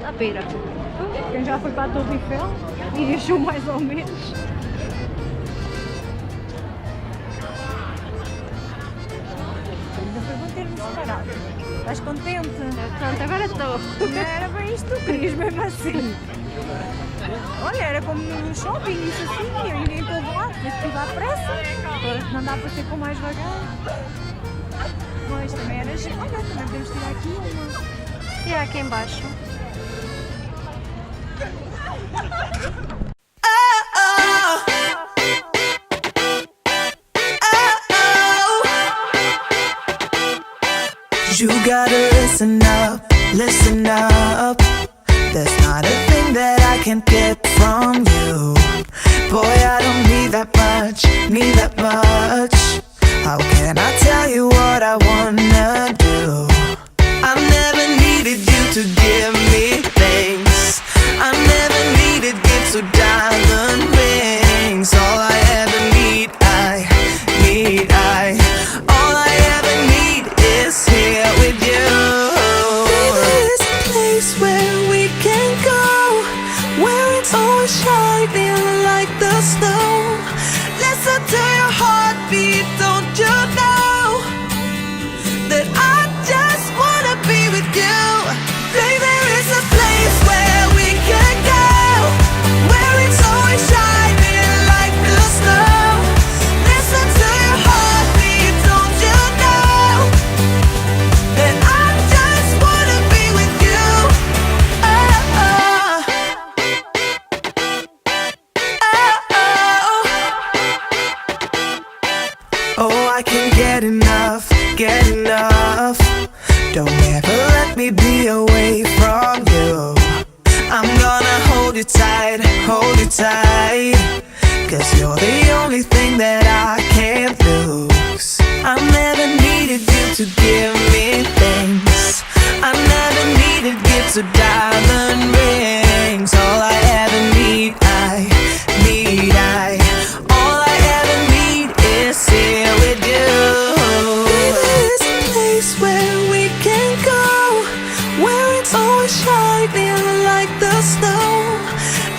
à pera. Quem já foi para a Torre Eiffel e achou mais ou menos. Ainda foi bom ter-me separado. Estás contente? Pronto, agora estou. Não era bem isto, tu querias mesmo assim. Olha, era como no shopping, isso assim, eu iria em todo lado, mas tive à pressa. Não dá para ser com mais devagar. Mas também era giro. Olha, também podemos tirar aqui uma. E aqui embaixo. You gotta listen up. There's not a thing that I can't get from you. Boy, I don't need that much. How can I tell you what I wanna do? I never needed you to give me things. I never needed gifts or diamond rings. All I ever need, all I ever need is here with you. There's a place where we can go, where it's always shining like the snow. Listen to your heartbeat, don't you know that I just wanna be with you? Baby, there is a place where we can go, where it's always shining like the snow. Listen to your heartbeat, don't you know that I just wanna be with you? Oh, I can't get enough. Don't ever let me be away from you. I'm gonna hold you tight, 'cause you're the only thing that I can't lose. I never needed you to give me things. I never needed gifts or diamond rings. All I ever need, all I ever need is here with you. There's a place where we can go, where it's always shining like the snow.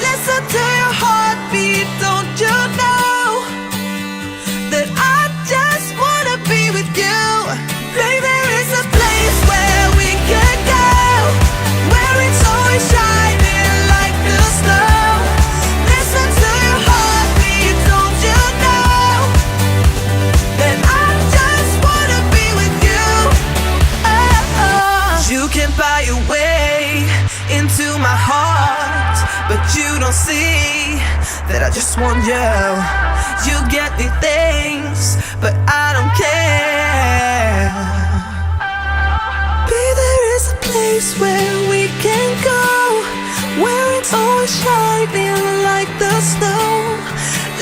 Listen to your heartbeat, don't you know that I just wanna be with you? Baby, there is a place where we can go, where it's always shining like the snow. Listen to your heartbeat, don't you know that I just wanna be with you? You can buy your way into my heart, but you don't see that I just want you. You get me things, but I don't care. Baby, there is a place where we can go, where it's always shining like the snow.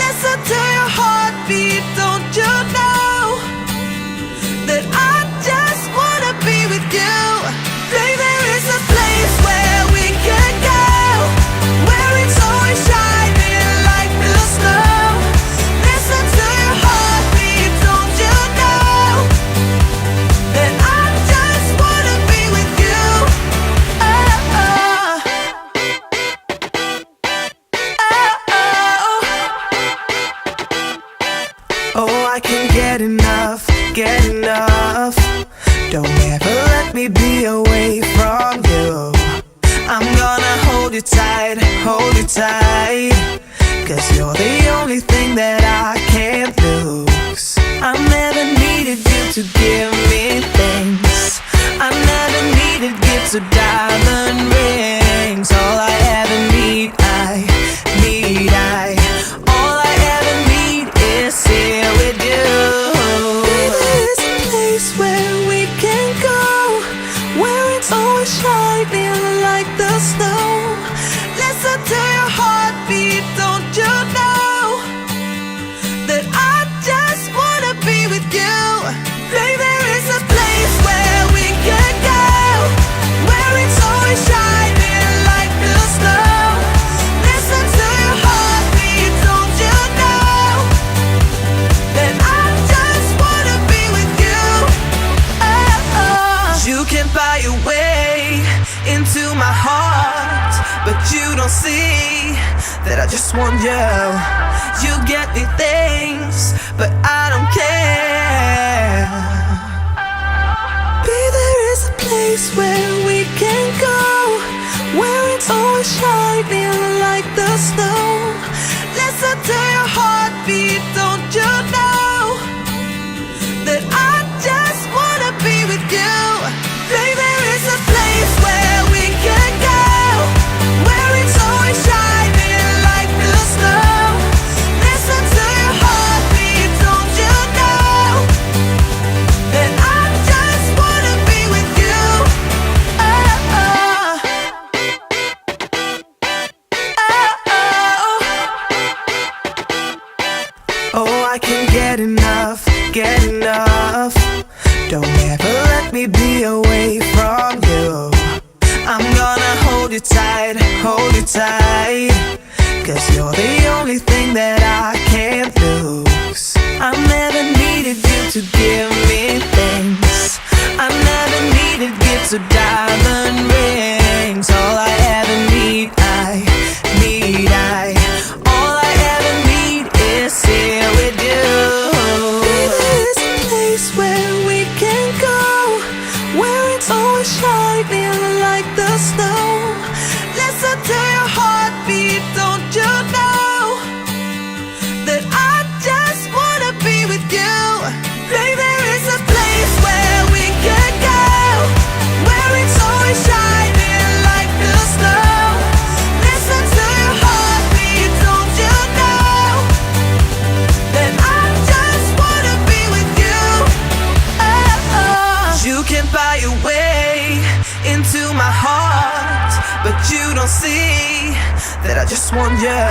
Listen to your heartbeat, don't you know that I just wanna be with you? Baby, there is a place where we can go, where it's always shining like the snow. Listen to your heartbeat, don't you know that I just wanna be with you? Oh, I can't get enough. Don't ever let me be away from you. I'm gonna hold you tight, 'cause you're the only thing that I can't lose. I never needed you to give me things. I never needed gifts or diamond rings. All I ever need, all I ever need is here with you. There's a place where we can go, where it's always shining like the snow. Listen to your heartbeat, don't you know that I just wanna be with you? Baby, there is a place where we can go, where it's always shining. don't see that I just want you. You get me things, but I don't care. Babe, there is a place where we can go, where it's always shining like the snow. Listen to your heartbeat, don't you know that I just wanna be with you. Babe, there is a place where we can go, where it's always shining like the snow. Listen to your heartbeat, don't you know that I just wanna be with you. Oh, oh, oh. Oh, I can't get enough, get enough. Don't ever let me be away from you. I'm gonna hold you tight, cause you're the only thing that I can't lose. I never needed you to give me things. I never needed gifts or diamond rings. All I ever need, all I ever need is here with you. There is a place where we can go, where it's always shining like the snow. Listen to your heartbeat, don't you know that I just wanna be with you. Babe, there is a place where we can go, where it's always shining like the snow. Listen to your heartbeat, don't you know that I just wanna be with you. Oh, oh. You can buy your way into my heart, but you don't see that I just want you.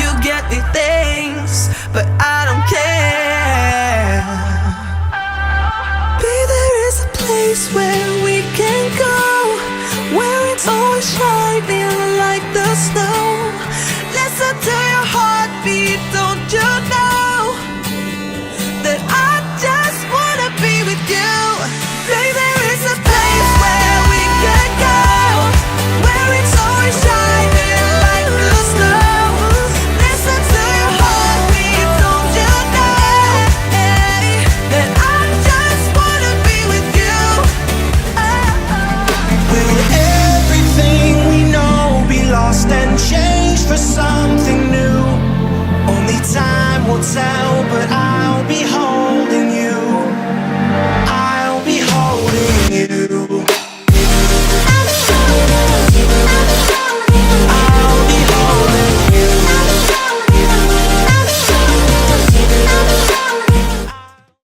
You get me things, but I don't care. Babe, there is a place where we can go,